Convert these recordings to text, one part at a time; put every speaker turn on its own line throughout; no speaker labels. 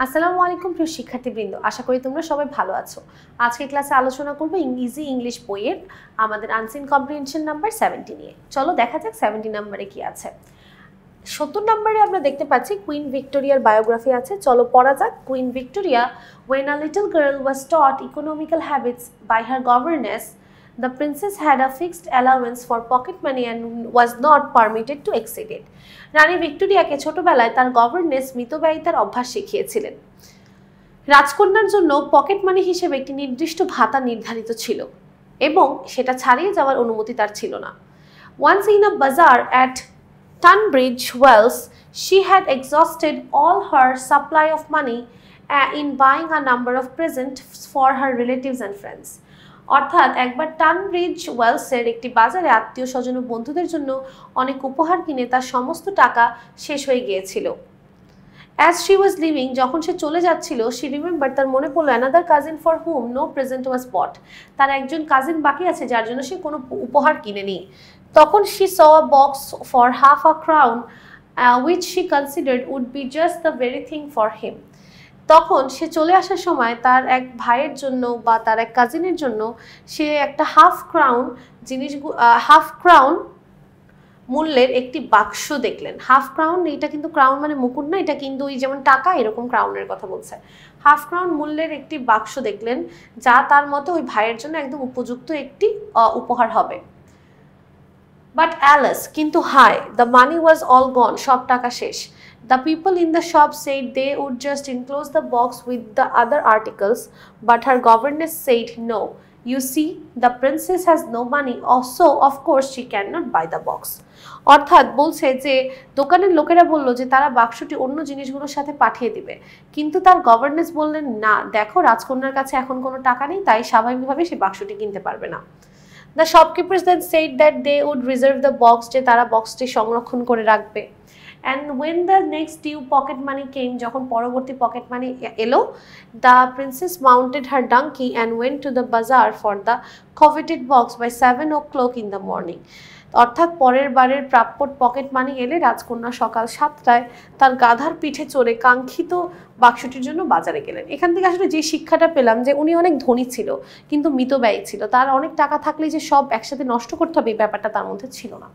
আসসালামু আলাইকুম প্রিয় শিক্ষার্থীবৃন্দ, আশা করি তোমরা সবাই ভালো আছো। আজকে ক্লাসে আলোচনা করব ইজি ইংলিশ বইয়ের আমাদের আনসিন কম্প্রিহেনশন নাম্বার 70 নিয়ে। চলো দেখা যাক 70 নম্বরে কি আছে। 70 নম্বরে আমরা দেখতে পাচ্ছি কুইন ভিক্টোরিয়ার বায়োগ্রাফি আছে। চলো পড়া যাক। Queen Victoria, when a little girl was taught economical habits by her governess, the princess had a fixed allowance for pocket money and was not permitted to exceed it. রানী ভিক্টোরিয়াকে ছোটবেলায় তার governance মিতব্যয়িতার অভ্যাস শিখিয়েছিলেন। রাজকন্যার জন্য পকেট মানি হিসেবে একটি নির্দিষ্ট ভাতা নির্ধারিত ছিল এবং সেটা ছাড়িয়ে যাওয়ার অনুমতি তার ছিল না। Once in a bazaar at Tunbridge Wells, she had exhausted all her supply of money in buying a number of presents for her relatives and friends. অর্থাৎ একবার টানব্রিজ ওয়েলসের একটি বাজারে আত্মীয় স্বজন ও বন্ধুদের জন্য অনেক উপহার কিনে তার সমস্ত টাকা শেষ হয়ে গিয়েছিল। As she was leaving, যখন সে চলে যাচ্ছিল, she remembered, তার মনে পড়লো, another cousin for whom no present was bought, তার একজন কাজিন বাকি আছে যার জন্য সে কোনো উপহার কিনেনি। তখন she saw a box for half a crown, which she considered would be just the very thing for him. তখন সে চলে আসার সময় তার এক ভাইয়ের জন্য বা তার এক কাজিনের জন্য সে একটা হাফ ক্রাউন মূল্যের একটি বাক্স দেখলেন। হাফ ক্রাউন, এটা কিন্তু ক্রাউন মানে মুকুট না, এটা কিন্তু ওই যেমন টাকা এরকম ক্রাউনের কথা বলছে। হাফ ক্রাউন মূল্যের একটি বাক্স দেখলেন যা তার মতে ওই ভাইয়ের জন্য একদম উপযুক্ত একটি উপহার হবে। বাট অ্যালাস, কিন্তু হায়, দ্য মানি ওয়াজ অল গন, সব টাকা শেষ। The people in the shop said they would just enclose the box with the other articles, but her governess said no. You see, the princess has no money, so of course she cannot buy the box. অর্থাৎ বলছে যে দোকানের লোকেরা বলল যে তারা বাক্সটি অন্য জিনিসগুলোর সাথে পাঠিয়ে দিবে, কিন্তু তার গভর্নেস বললেন না, দেখো রাজকন্যার কাছে এখন কোনো টাকা নেই, তাই স্বাভাবিকভাবে সেই বাক্সটি কিনতে পারবে না। The shopkeepers then said that they would reserve the box, যে তারা বক্সটি সংরক্ষণ করে রাখবে। And when the next due pocket money came, যখন পরবর্তী পকেট মানি এলো, the princess mounted her donkey and went to the bazaar for the coveted box by 7 o'clock in the morning. অর্থাৎ পরের বারের প্রাপ্য পকেট মানি এলে রাজকন্যা সকাল 7টায় তার গাধার পিঠে চড়ে কাঙ্ক্ষিত বাক্সটির জন্য বাজারে গেলেন। এখান থেকে আসলে যে শিক্ষাটা পেলাম যে উনি অনেক ধনী ছিল কিন্তু মিতব্যয়ী ছিল, তার অনেক টাকা থাকলেই যে সব একসাথে নষ্ট করতে হবে এই ব্যাপারটা তার মধ্যে ছিল না।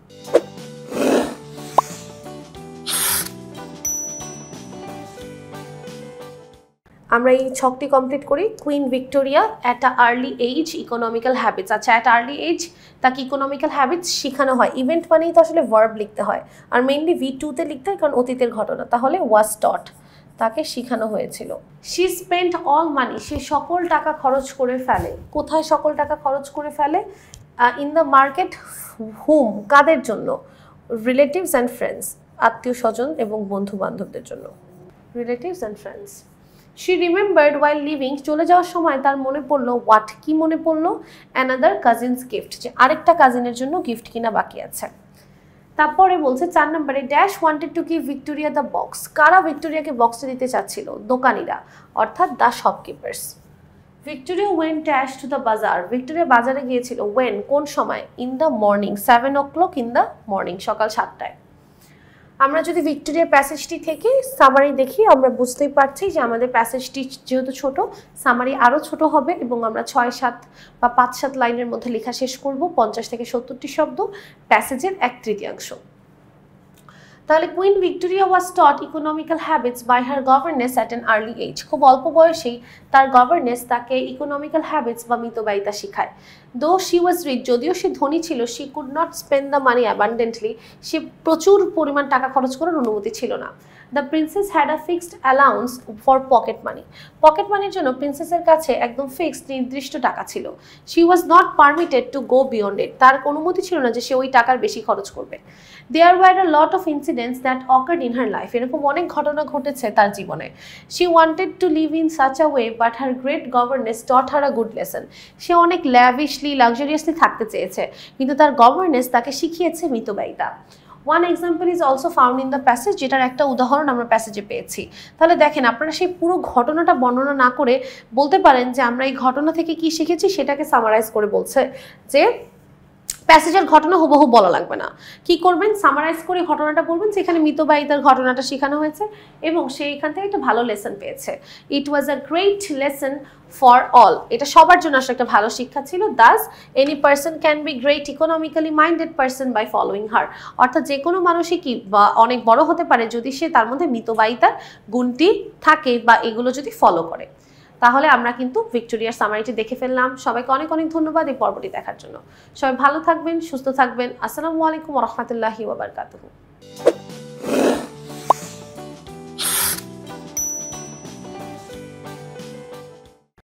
আমরা এই ছকটি কমপ্লিট করি। Queen Victoria at a early age economical habits. আচ্ছা, অ্যাট আর্লি এজ তাকে ইকোনমিক্যাল হ্যাবিটস শেখানো হয়। ইভেন্ট মানেই তো আসলে ভার্ব লিখতে হয়, আর মেইনলি V2-তে লিখতে হয় কারণ অতীতের ঘটনা, তাহলে ওয়াজ টট, তাকে শেখানো হয়েছিল। শি স্পেন্ট অল মানি, সে সকল টাকা খরচ করে ফেলে। কোথায় সকল টাকা খরচ করে ফেলে? In the market. হুম, কাদের জন্য? রিলেটিভস অ্যান্ড ফ্রেন্ডস, আত্মীয় স্বজন এবং বন্ধু বান্ধবদের জন্য। Relatives and friends. She remembered while leaving, চলে যাওয়ার সময় তার মনে পড়লো, হোয়াট, কি মনে পড়লো? অ্যানাদার কাজিনস গিফট, যে আরেকটা কাজিনের জন্য গিফট কিনা বাকি আছে। তারপরে বলছে 4 নম্বরে, dash wanted to give Victoria the box, কারা ভিক্টোরিয়াকে বক্সটা দিতে চাচ্ছিল? দোকানিরা, অর্থাৎ the shopkeepers. Victoria went dash to the বাজার, ভিক্টোরিয়া বাজারে গিয়েছিল। ওয়েন, কোন সময়? In the morning, 7 o'clock in the morning, সকাল 7টায়। আমরা যদি ভিক্টোরিয়া প্যাসেজটি থেকে সামারি দেখি, আমরা বুঝতেই পারছি যে আমাদের প্যাসেজটি যেহেতু ছোট, সামারি আরও ছোট হবে এবং আমরা 6-7 বা 5-7 লাইনের মধ্যে লেখা শেষ করব। 50 থেকে 70টি শব্দ, প্যাসেজের 1/3। তাহলে Queen Victoria was taught economical habits by her governess at an early age, খুব অল্প বয়সেই তার গভর্নেস তাকে ইকোনমিক্যাল হ্যাবিটস বা মিতব্যয়িতা শেখায়। দো শি ওয়াজ রিচ, যদিও সে ধনী ছিল, she could not spend the money abundantly, সে প্রচুর পরিমাণ টাকা খরচ করার অনুমতি ছিল না। The princess had a fixed allowance for pocket money, pocket মানির জন্য প্রিন্সেসের কাছে একদম ফিক্সড নির্দিষ্ট টাকা ছিল। She was not permitted to go beyond it, তার অনুমতি ছিল না যে সে ওই টাকার বেশি খরচ করবে। There were a lot of incidents that occurred in her life, এরকম অনেক ঘটনা ঘটেছে তার জীবনে। She wanted to live in such a way but her great governess taught her a good lesson, সে অনেক ল্যাভিশলি লাক্সারিয়াসলি থাকতে চেয়েছে কিন্তু তার গভর্নেস তাকে শিখিয়েছে মিতব্যয়িতা। One example is also found in the passage, যেটার একটা উদাহরণ আমরা প্যাসেজে পেয়েছি। তাহলে দেখেন, আপনারা সেই পুরো ঘটনাটা বর্ণনা না করে বলতে পারেন যে আমরা এই ঘটনা থেকে কি শিখেছি সেটাকে সামারাইজ করে বলছে যে প্যাসেজের ঘটনা হুবহু বলা লাগবে না, কি করবেন সামারাইজ করে ঘটনাটা বলবেন যেখানে মিতবাহিতার ঘটনাটা শেখানো হয়েছে এবং সে এখান থেকে একটা ভালো লেসন পেয়েছে। It was a great lesson for all, এটা সবার জন্য আসলে একটা ভালো শিক্ষা ছিল। Thus any person can be great economically minded person by following her, অর্থাৎ যে কোনো মানুষই কি বা অনেক বড় হতে পারে যদি সে তার মধ্যে মিতবাহিতার গুণটি থাকে বা এগুলো যদি ফলো করে। তাহলে আমরা কিন্তু ভিক্টোরিয়ার সামারিটি দেখে ফেললাম। সবাইকে অনেক অনেক ধন্যবাদ এই পর্বটি দেখার জন্য। সবাই ভালো থাকবেন, সুস্থ থাকবেন। আসসালামু আলাইকুম ওয়া রাহমাতুল্লাহি ওয়া বারাকাতুহু।